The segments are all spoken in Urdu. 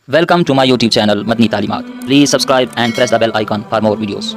Welcome to my YouTube channel Madni Talimat. Please subscribe and press the bell icon for more videos.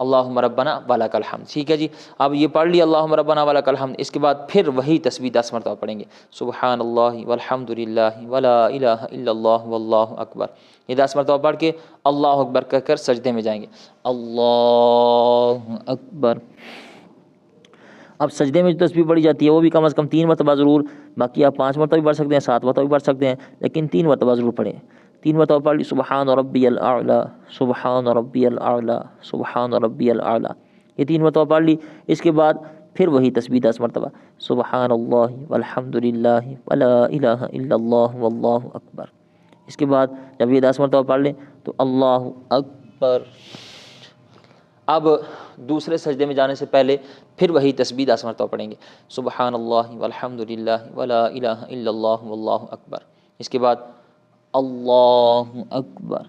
اللہم ربنا ولک الحمد، ٹھیک ہے جی۔ اب یہ پڑھ لی اللہم ربنا ولک الحمد، اس کے بعد پھر وہی تسبیح 10 مرتبہ پڑھیں گے، سبحان اللہ والحمد للہ ولا الہ الا اللہ واللہ اکبر۔ یہ 10 مرتبہ پڑھ کے اللہ اکبر کہہ کر سجدے میں جائیں گے، اللہ اکبر۔ اب سجدے میں جو تسبیح پڑھی جاتی ہے وہ بھی کم از کم 3 مرتبہ ضرور، باقی آپ 5 مرتبہ بھی پڑھ سکتے ہیں، 7 مرتبہ بھی پڑھ سکتے ہیں، لیکن 3 مرتبہ ضرور پڑھیں۔ 3 مرتبہ پڑھ لی سبحان ربی الاعلی، سبحان ربی الاعلی، سبحان ربی الاعلی، یہ 3 مرتبہ پڑھ لی۔ اس کے بعد پھر وہی تسبیح 10 مرتبہ، سبحان اللہ والحمد للہ ولا الہ الا اللہ واللہ اکبر۔ اس کے بعد جب یہ 10 مرتبہ پڑھ لیں تو اللہ اکبر۔ اب دوسرے سجدے میں جانے سے پہلے پھر وہی تسبیح 10 مرتبہ پڑھیں گے، سبحان اللہ والحمد للہ ولا الہ الا اللہ واللہ اکبر۔ اس کے بعد اللہ اکبر،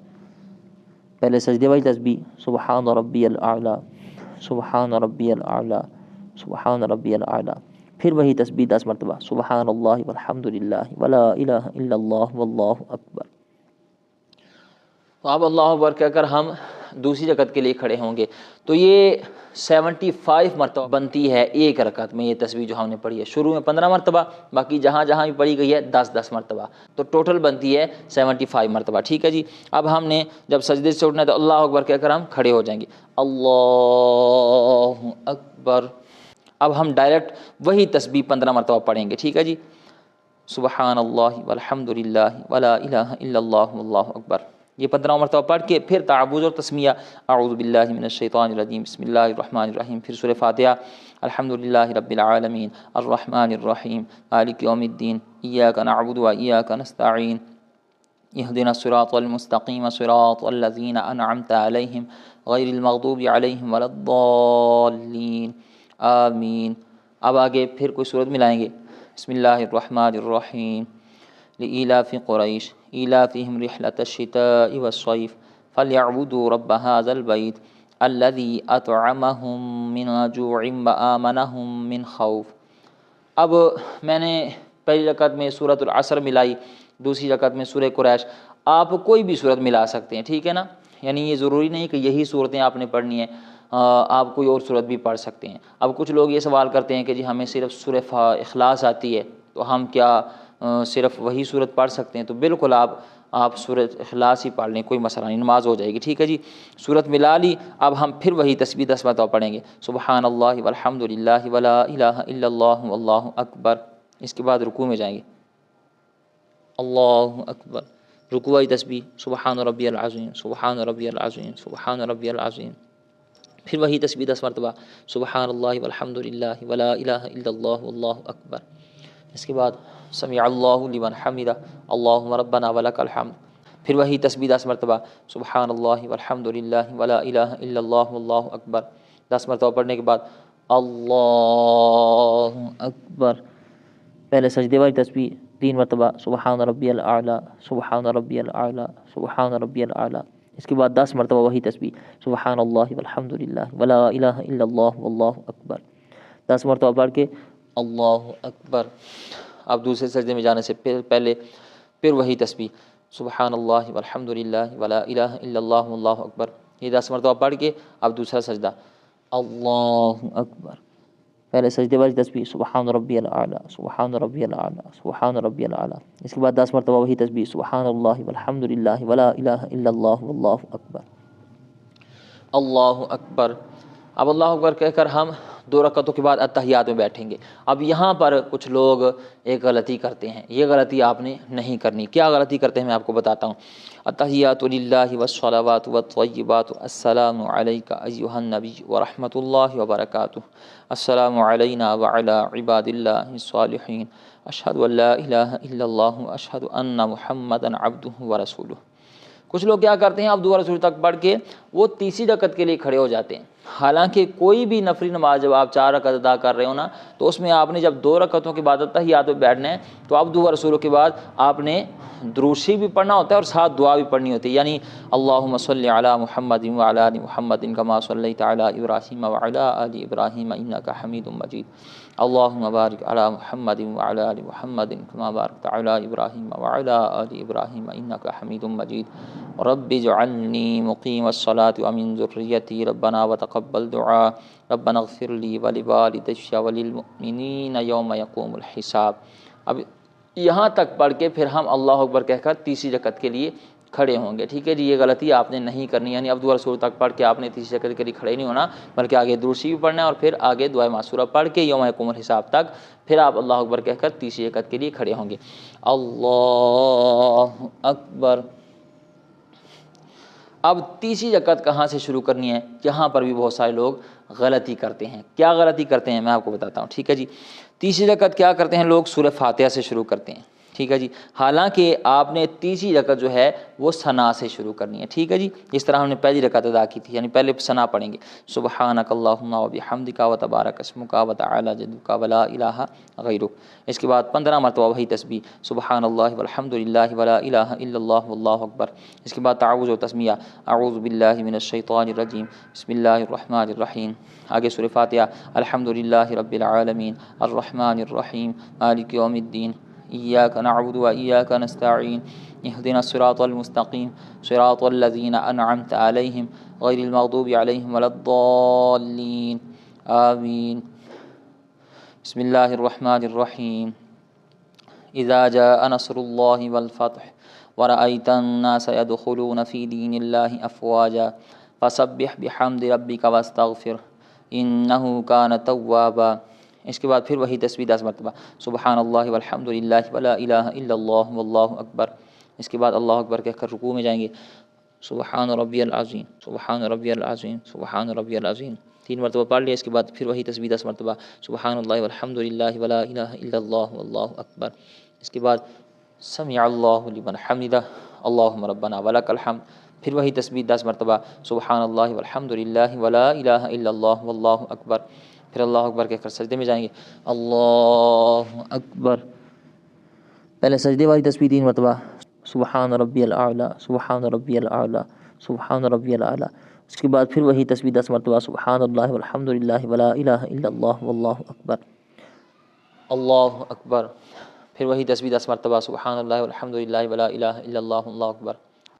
پہلے سجدے والی تسبیح سبحان ربی الاعلی، سبحان ربی الاعلی، سبحان ربی الاعلی، پھر وہی تسبیح 10 مرتبہ، سبحان اللہ والحمد للہ ولا الہ الا اللہ واللہ اکبر۔ تو اب اللہ اکبر کہہ کر ہم دوسری رکعت کے لیے کھڑے ہوں گے، تو یہ 75 مرتبہ بنتی ہے ایک رکعت میں یہ تسبیح جو ہم نے پڑھی ہے۔ شروع میں 15 مرتبہ، باقی جہاں جہاں بھی پڑھی گئی ہے 10 مرتبہ، تو ٹوٹل بنتی ہے 75 مرتبہ، ٹھیک ہے جی۔ اب ہم نے جب سجدے سے اٹھنا ہے تو اللہ اکبر کہہ کر ہم کھڑے ہو جائیں گے، اللہ اکبر۔ اب ہم ڈائریکٹ وہی تسبیح 15 مرتبہ پڑھیں گے، ٹھیک ہے جی، سبحان اللہ والحمد للہ ولا الہ الا اللہ واللہ اکبر۔ یہ 15 مرتبہ پڑھ کے پھر تعوذ اور تسمیہ، اعوذ باللہ من الشیطان الرجیم، بسم اللہ الرحمن الرحیم، پھر سورہ فاتحہ، الحمد للہ رب العالمین الرحمن الرحیم مالک یوم الدین ایاک نعبد و ایاک نستعین اہدنا الصراط المستقیم صراط الذین انعمت علیہم غیر المغضوب علیہم ولا الضالین آمین۔ اب آگے پھر کوئی سورت ملائیں گے، بسم اللہ الرحمن الرحیم، لإیلاف قریش ایلافہم رحلۃ الشتاء والصیف فلیعبدوا رب ھذا البیت الذی اطعمہم من جوع وآمنہم من خوف۔ اب میں نے پہلی رکعت میں سورۃ العصر ملائی، دوسری رکعت میں سورہ قریش، آپ کوئی بھی سورت ملا سکتے ہیں، ٹھیک ہے نا، یعنی یہ ضروری نہیں کہ یہی صورتیں آپ نے پڑھنی ہیں، آپ کوئی اور صورت بھی پڑھ سکتے ہیں۔ اب کچھ لوگ یہ سوال کرتے ہیں کہ جی ہمیں صرف سورہ اخلاص آتی ہے تو ہم کیا صرف وہی صورت پڑھ سکتے ہیں؟ تو بالکل آپ سورۃ اخلاص ہی پڑھ لیں، کوئی مسئلہ نہیں، نماز ہو جائے گی، ٹھیک ہے جی۔ صورت ملا لی، اب ہم پھر وہی تسبیح 10 مرتبہ پڑھیں گے، سبحان اللہ والحمد للہ ولا الہ الا اللہ واللہ اکبر۔ اس کے بعد رکوع میں جائیں گے، اللہ اکبر، رکوع والی تسبیح سبحان ربی العظیم، سبحان ربی العظیم، سبحان ربی العظیم، پھر وہی تسبیح 10 مرتبہ، سبحان اللہ والحمد للہ ولا الہ الا اللہ واللہ اکبر۔ اس کے بعد سمع اللہ لمن حمدہ اللہم ربنا ولک الحمد، پھر وہی تسبیح 10 مرتبہ، سبحان اللہ والحمد للہ ولا الہ الا اللہ واللہ اکبر۔ 10 مرتبہ پڑھنے کے بعد اللہ اکبر، پہلے سجدے والی تسبیح 3 مرتبہ، سبحان ربی الاعلی، سبحان ربی الاعلی، سبحان ربی الاعلی۔ اس کے بعد 10 مرتبہ وہی تسبیح، سبحان اللہ والحمد للہ ولا الہ الا اللہ واللہ اکبر۔ 10 مرتبہ پڑھ کے اللہ اکبر۔ اب دوسرے سجدے میں جانے سے پہلے پھر وہی تسبیح، سبحان اللہ والحمد للہ ولا الہ الا اللہ واللہ اکبر۔ یہ 10 مرتبہ پڑھ کے اب دوسرا سجدہ، اللہ اکبر، پہلے سجدے والی تسبیح سبحان ربی الاعلی، سبحان ربی الاعلی، سبحان ربی الاعلی۔ اس کے بعد 10 مرتبہ وہی تسبیح، سبحان اللہ والحمد للہ ولا الہ الا اللہ واللہ اکبر، اللہ اکبر۔ اب اللہ اکبر کہہ کر ہم 2 رکعتوں کے بعد اتحیات میں بیٹھیں گے۔ اب یہاں پر کچھ لوگ ایک غلطی کرتے ہیں، یہ غلطی آپ نے نہیں کرنی۔ کیا غلطی کرتے ہیں میں آپ کو بتاتا ہوں۔ التحیات للہ والصلوات والطیبات، السلام علیک ایھا النبی ورحمۃ اللہ وبرکاتہ، السلام علینا وعلی عباد اللہ الصالحین، اشہد ان لا الہ الا اللہ اشہد ان محمدا عبدہ ورسولہ۔ کچھ لوگ کیا کرتے ہیں، عبدہ ورسولہ تک پڑھ کے وہ تیسری رکعت کے لیے کھڑے ہو جاتے ہیں، حالانکہ کوئی بھی نفلی نماز جب آپ 4 رکعت ادا کر رہے ہو نا، تو اس میں آپ نے جب 2 رکعتوں کے بعد اتحیات میں بیٹھنا ہے تو عبدہ ورسولہ کے بعد آپ نے درود شریف بھی پڑھنا ہوتا ہے اور ساتھ دعا بھی پڑھنی ہوتی ہے، یعنی اللہم صلی علی محمد وعلی آل محمد کما صلیت علی ابراہیم وعلی آل ابراہیم انک حمید مجید، اللہم بارک علی محمد وعلی آل محمد کما بارکت علی ابراہیم وعلی آل ابراہیم انک حمید مجید، رب اجعلنی مقیم الصلاۃ ومن ذریتی ربنا وتقبل وتقبل دعاء ربنا اغفر لي ولوالدي وللمؤمنین یوم یقوم الحساب۔ اب یہاں تک پڑھ کے پھر ہم اللہ اکبر کہہ کر تیسری رکعت کے لیے کھڑے ہوں گے، ٹھیک ہے جی۔ یہ غلطی آپ نے نہیں کرنی، یعنی عبد الرسول تک پڑھ کے آپ نے تیسری رکعت کے لیے کھڑے نہیں ہونا، بلکہ آگے درود شریف پڑھنا ہے اور پھر آگے دعائے معصورہ پڑھ کے یوم یقوم الحساب تک پھر آپ اللہ اکبر کہہ کر تیسری رکعت کے لیے کھڑے ہوں گے۔ اللہ اکبر۔ اب تیسری رکعت کہاں سے شروع کرنی ہے؟ یہاں پر بھی بہت سارے لوگ غلطی کرتے ہیں۔ کیا غلطی کرتے ہیں میں آپ کو بتاتا ہوں، ٹھیک ہے جی۔ تیسری رکعت کیا کرتے ہیں لوگ؟ سورہ فاتحہ سے شروع کرتے ہیں، ٹھیک ہے جی۔ حالانکہ آپ نے تیسری رکعت جو ہے وہ ثنا سے شروع کرنی ہے، ٹھیک ہے جی۔ اس طرح ہم نے پہلی رکعت ادا کی تھی، یعنی پہلے ثنا پڑھیں گے، سبحانک اللہم وبحمدک وتبارک اسمک وتعالی جدک ولا الہ غیرک۔ اس کے بعد 15 مرتبہ وہی تسبیح، سبحان اللہ والحمد للہ ولا الہ الا اللہ واللہ اکبر۔ اس کے بعد تعوذ و تسمیہ، اعوذ باللہ من الشیطان الرجیم، بسم اللہ الرحمن الرحیم۔ آگے سورہ فاتحہ، الحمد للہ رب العالمین الرحمن الرحیم مالک یوم الدین ایاک نعبد و ایاک نستعین اہدنا الصراط المستقیم صراط الذین انعمت علیہم غیر المغضوب علیہم ولا الضالین آمین۔ بسم اللہ الرحمن الرحیم، اذا جاء نصر اللہ والفتح ورأیت الناس يدخلون فی دین اللہ افواجا فسبح بحمد ربک واستغفر انہ کان توابا۔ اس کے بعد پھر وہی تسبیح 10 مرتبہ، سبحان اللہ والحمد للہ ولا الہ الا اللہ واللہ اکبر۔ اس کے بعد اللہ اکبر کہہ کر رکوع میں جائیں گے، سبحان ربی العظیم سبحان ربی العظیم سبحان ربی العظیم، 3 مرتبہ پڑھ لیا۔ اس کے بعد پھر وہی تسبیح 10 مرتبہ، سبحان اللہ والحمد للہ ولا الہ الا اللہ واللہ اکبر۔ اس کے بعد سمع اللہ لمن حمدہ اللہم ربنا ولک الحمد، پھر وہی تسبیح 10 مرتبہ، سبحان اللہ والحمد للہ ولا الہ الا اللہ واللہ اکبر۔ پھر اللہ اکبر کہہ کر سجدے میں جائیں گے، اللہ اکبر۔ پہلے سجدے والی تسبیح 3 مرتبہ، سبحان ربی الاعلیٰ سبحان ربی الاعلیٰ سبحان ربی الاعلیٰ۔ اس کے بعد پھر وہی تسبیح 10 مرتبہ، سبحان اللہ والحمد للہ ولا الہ الا اللہ واللہ اکبر، اللہ اکبر۔ پھر وہی تسبیح 10 مرتبہ، سبحان اللہ والحمد للہ ولا الہ الا اللہ واللہ اکبر۔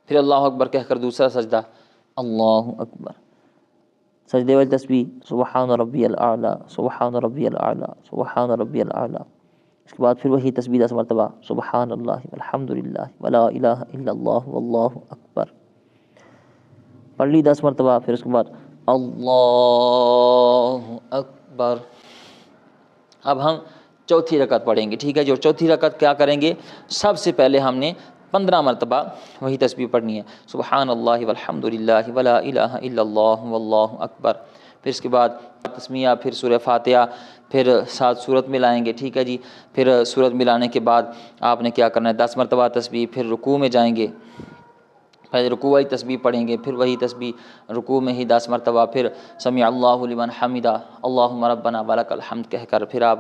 پھر اللہ اکبر کہہ کر دوسرا سجدہ، اللہ اکبر۔ سجدے والی تسبیح، سبحان ربی الاعلیٰ سبحان ربی الاعلیٰ سبحان ربی الاعلیٰ۔ اس کے بعد پھر وہی تسبیح 10 مرتبہ، سبحان اللہ والحمد للہ ولا الہ الا اللہ واللہ اکبر، پڑھ لی 10 مرتبہ۔ پھر اس کے بعد اللہ اکبر۔ اب ہم چوتھی رکعت پڑھیں گے، ٹھیک ہے جو چوتھی رکعت کیا کریں گے؟ سب سے پہلے ہم نے 15 مرتبہ وہی تسبیح پڑھنی ہے، سبحان اللہ والحمد للہ ولا الہ الا اللہ واللہ اکبر۔ پھر اس کے بعد تسمیہ، پھر سورہ فاتحہ، پھر ساتھ سورت ملائیں گے، ٹھیک ہے جی۔ پھر سورت ملانے کے بعد آپ نے کیا کرنا ہے؟ 10 مرتبہ تسبیح، پھر رکوع میں جائیں گے، پہلے رکوع والی تسبیح پڑھیں گے، پھر وہی تسبیح رکوع میں ہی 10 مرتبہ، پھر سمع اللہ لمن حمدہ اللہم ربنا ولک الحمد کہہ کر پھر آپ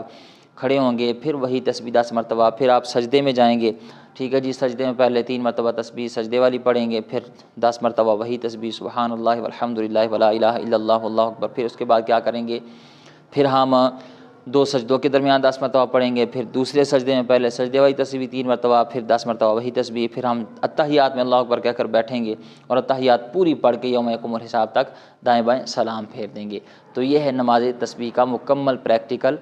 کھڑے ہوں گے، پھر وہی تسبیح 10 مرتبہ، پھر آپ سجدے میں جائیں گے، ٹھیک ہے جی۔ سجدے میں پہلے 3 مرتبہ تسبیح سجدے والی پڑھیں گے، پھر 10 مرتبہ وہی تسبیح، سبحان اللہ والحمد للہ ولا الہ الا اللہ واللہ اکبر۔ پھر اس کے بعد کیا کریں گے؟ پھر ہم 2 سجدوں کے درمیان 10 مرتبہ پڑھیں گے، پھر دوسرے سجدے میں پہلے سجدے والی تسبیح 3 مرتبہ، پھر 10 مرتبہ وہی تسبیح، پھر ہم اتحیات میں اللہ اکبر کہہ کر بیٹھیں گے اور اتحیات پوری پڑھ کے یوم یقوم الحساب تک دائیں بائیں سلام پھیر دیں گے۔ تو یہ ہے نماز تسبیح کا مکمل پریکٹیکل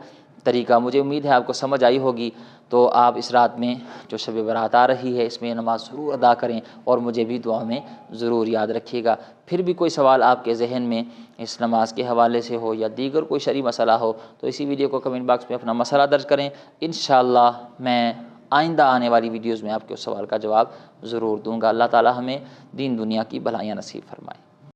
طریقہ۔ مجھے امید ہے آپ کو سمجھ آئی ہوگی، تو آپ اس رات میں جو شب برات آ رہی ہے اس میں نماز ضرور ادا کریں اور مجھے بھی دعا میں ضرور یاد رکھیے گا۔ پھر بھی کوئی سوال آپ کے ذہن میں اس نماز کے حوالے سے ہو یا دیگر کوئی شرعی مسئلہ ہو تو اسی ویڈیو کو کمنٹ باکس میں اپنا مسئلہ درج کریں، انشاءاللہ میں آئندہ آنے والی ویڈیوز میں آپ کے اس سوال کا جواب ضرور دوں گا۔ اللہ تعالی ہمیں دین دنیا کی بھلائیاں نصیب فرمائے۔